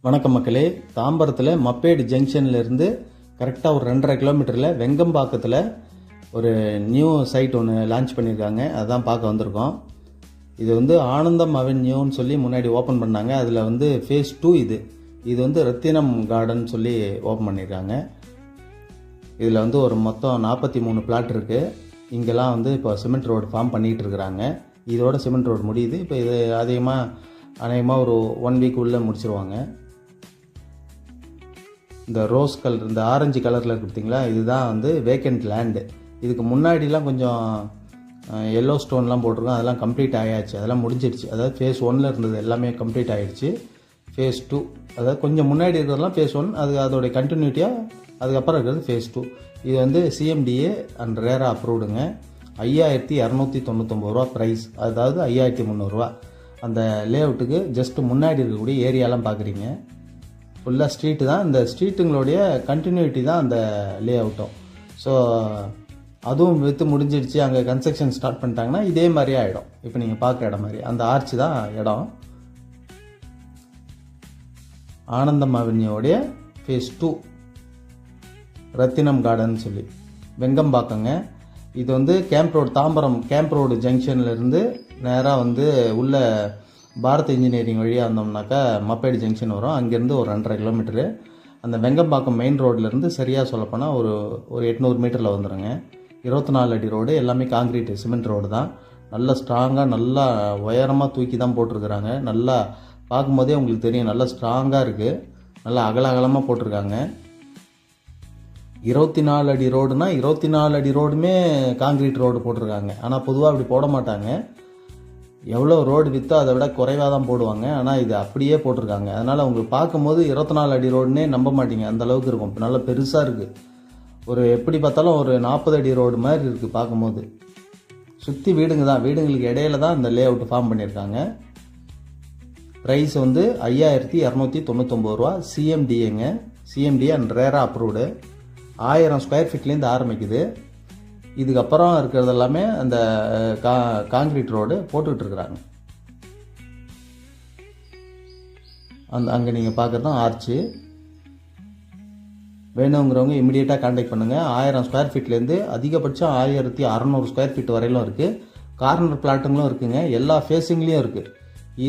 வணக்கம் மக்களே. தாம்பரத்தில் மப்பேடு ஜங்ஷன்லேருந்து கரெக்டாக ஒரு 2.5 கிலோமீட்டரில் வெங்கம்பாக்கத்தில் ஒரு நியூ சைட் ஒன்று லான்ச் பண்ணியிருக்காங்க. அதுதான் பார்க்க வந்திருக்கோம். இது வந்து ஆனந்தம் அவென்யூன்னு சொல்லி முன்னாடி ஓப்பன் பண்ணாங்க. அதில் வந்து ஃபேஸ் 2 இது வந்து ரத்தினம் கார்டன் சொல்லி ஓப்பன் பண்ணியிருக்காங்க. இதில் வந்து ஒரு மொத்தம் 43 பிளாட் இருக்குது. இங்கெல்லாம் வந்து இப்போ சிமெண்ட் ரோடு ஃபார்ம் பண்ணிகிட்டு இருக்கிறாங்க. இதோட சிமெண்ட் ரோடு முடியுது. இப்போ இது அநேகமாக ஒரு 1 வீக் உள்ளே முடிச்சிருவாங்க. இந்த ரோஸ் கலர், இந்த ஆரஞ்சு கலரில் இருக்குது பார்த்தீங்களா, இதுதான் வந்து வேக்கண்ட் லேண்டு. இதுக்கு முன்னாடிலாம் கொஞ்சம் எல்லோ ஸ்டோன்லாம் போட்டிருக்கோம். அதெல்லாம் கம்ப்ளீட் ஆகியாச்சு, அதெல்லாம் முடிஞ்சிடுச்சு. அதாவது ஃபேஸ் 1 இருந்தது எல்லாமே கம்ப்ளீட் ஆகிடுச்சு. ஃபேஸ் 2, அதாவது கொஞ்சம் முன்னாடி இருக்கிறதுலாம் ஃபேஸ் 1, அதோடைய கண்டினியூட்டியாக அதுக்கப்புறம் இருக்கிறது ஃபேஸ் 2. இது வந்து சிஎம்டிஏ அண்ட் ரேரா அப்ரூவ்டுங்க. 5299 ரூபா ப்ரைஸ், அதாவது 5300 ரூபா. அந்த லே அவுட்டுக்கு ஜஸ்ட் முன்னாடி இருக்கக்கூடிய ஏரியாலாம் பார்க்குறீங்க. ஃபுல்லாக ஸ்ட்ரீட்டு தான். இந்த ஸ்ட்ரீட்டுங்களுடைய கண்டினியூட்டி தான் அந்த லே அவுட்டும். ஸோ அதுவும் விற்று முடிஞ்சிடுச்சு. அங்கே கன்ஸ்ட்ரக்ஷன் ஸ்டார்ட் பண்ணிட்டாங்கன்னா இதே மாதிரியே ஆகிடும். இப்போ நீங்கள் பார்க்குற இடம் மாதிரி அந்த ஆர்ச் தான் இடம். ஆனந்தம் அவென்யூடைய ஃபேஸ் 2 ரத்தினம் கார்டன் சொல்லி வெங்கம்பாக்கங்க. இது வந்து camp road, Tambaram camp road ஜங்ஷன்லேருந்து நேராக வந்து உள்ள பாரத் இன்ஜினியரிங் வழியாக வந்தோம்னாக்கா மப்பேடு ஜங்ஷன் வரும். அங்கேருந்து ஒரு 2.5 கிலோமீட்டரு. அந்த வெங்கம்பாக்கம் மெயின் ரோட்லேருந்து சரியாக சொல்லப்போனால் ஒரு 800 மீட்டரில் வந்துடுங்க. 24 அடி ரோடு, எல்லாமே காங்கிரீட் சிமெண்ட் ரோடு தான். நல்லா ஸ்ட்ராங்காக, நல்லா உயரமாக தூக்கி தான் போட்டிருக்கிறாங்க. நல்லா பார்க்கும்போதே உங்களுக்கு தெரியும், நல்லா ஸ்ட்ராங்காக இருக்குது. நல்லா அகலமாக போட்டிருக்காங்க. 24 அடி ரோடுனா 24 அடி ரோடுமே காங்கிரீட் ரோடு போட்டிருக்காங்க. ஆனால் பொதுவாக அப்படி போட மாட்டாங்க. எவ்வளோ ரோடு விற்றோ அதை விட குறைவாக தான் போடுவாங்க. ஆனால் இது அப்படியே போட்டிருக்காங்க. அதனால் உங்களுக்கு பார்க்கும்போது 24 அடி ரோடுன்னே நம்ப மாட்டீங்க, அந்தளவுக்கு இருக்கும். இப்போ நல்லா பெருசாக இருக்குது. ஒரு எப்படி பார்த்தாலும் ஒரு 40 அடி ரோடு மாதிரி இருக்குது பார்க்கும்போது. சுற்றி வீடுங்க தான், வீடுங்களுக்கு இடையில தான் இந்த லே அவுட் ஃபார்ம் பண்ணியிருக்காங்க. ப்ரைஸ் வந்து 5299 ரூபா. சிஎம்டிஏங்க, CMDA and RERA approved. 1000 square ஃபீட்லேருந்து ஆரம்பிக்குது. இதுக்கப்புறம் இருக்கிறது எல்லாமே அந்த காங்கிரீட் ரோடு போட்டுக்கிட்டு அங்கே நீங்கள் பார்க்குறது தான் ஆர்ச்சு. வேணுங்கிறவங்க இமிடியேட்டாக கான்டாக்ட் பண்ணுங்கள். 1000 ஸ்கொயர் ஃபீட்லேருந்து அதிகபட்சம் 1600 ஸ்கொயர் ஃபீட் வரையிலும் இருக்குது. கார்னர் பிளாட்டுங்களும் இருக்குங்க. எல்லா ஃபேஸிங்லேயும் இருக்குது.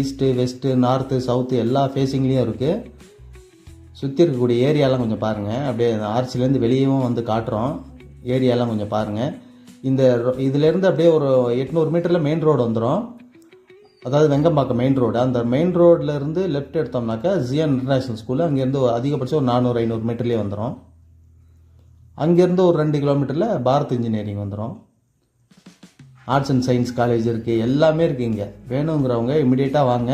ஈஸ்ட்டு, வெஸ்ட்டு, நார்த்து, சவுத்து எல்லா ஃபேஸிங்லேயும் இருக்குது. சுற்றி இருக்கக்கூடிய ஏரியாலாம் கொஞ்சம் பாருங்கள். அப்படியே ஆர்ச்சிலேருந்து வெளியவும் வந்து காட்டுறோம். ஏரியாலாம் கொஞ்சம் பாருங்கள். இதிலேருந்து அப்படியே ஒரு 800 மீட்டரில் மெயின் ரோடு வந்துடும். அதாவது வெங்கம்பாக்கம் மெயின் ரோடு. அந்த மெயின் ரோட்லேருந்து லெஃப்ட் எடுத்தோம்னாக்கா ஜிஎன் இன்டர்நேஷ்னல் ஸ்கூலு. அங்கேருந்து அதிகபட்சம் ஒரு 400-500 மீட்டர்லேயே வந்துடும். அங்கேருந்து ஒரு 2 கிலோமீட்டரில் பாரத் இன்ஜினியரிங் வந்துடும். ஆர்ட்ஸ் அண்ட் சயின்ஸ் காலேஜ் இருக்குது. எல்லாமே இருக்குது இங்கே. வேணுங்கிறவங்க இமிடியேட்டாக வாங்க.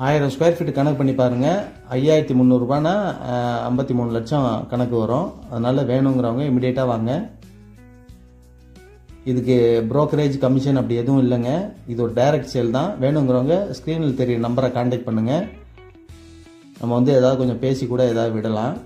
1000 ஸ்கொயர் ஃபீட் கணக்கு பண்ணி பாருங்கள். 5300 ரூபானா 53 லட்சம் கணக்கு வரும். அதனால் வேணுங்கிறவங்க இமிடியேட்டாக வாங்க. இதுக்கு ப்ரோக்கரேஜ் கமிஷன் அப்படி எதுவும் இல்லைங்க. இது ஒரு டைரக்ட் சேல் தான். வேணுங்கிறவங்க ஸ்க்ரீனில் தெரியும் நம்பரை கான்டாக்ட் பண்ணுங்கள். நம்ம வந்து ஏதாவது கொஞ்சம் பேசி கூட ஏதாவது விடலாம்.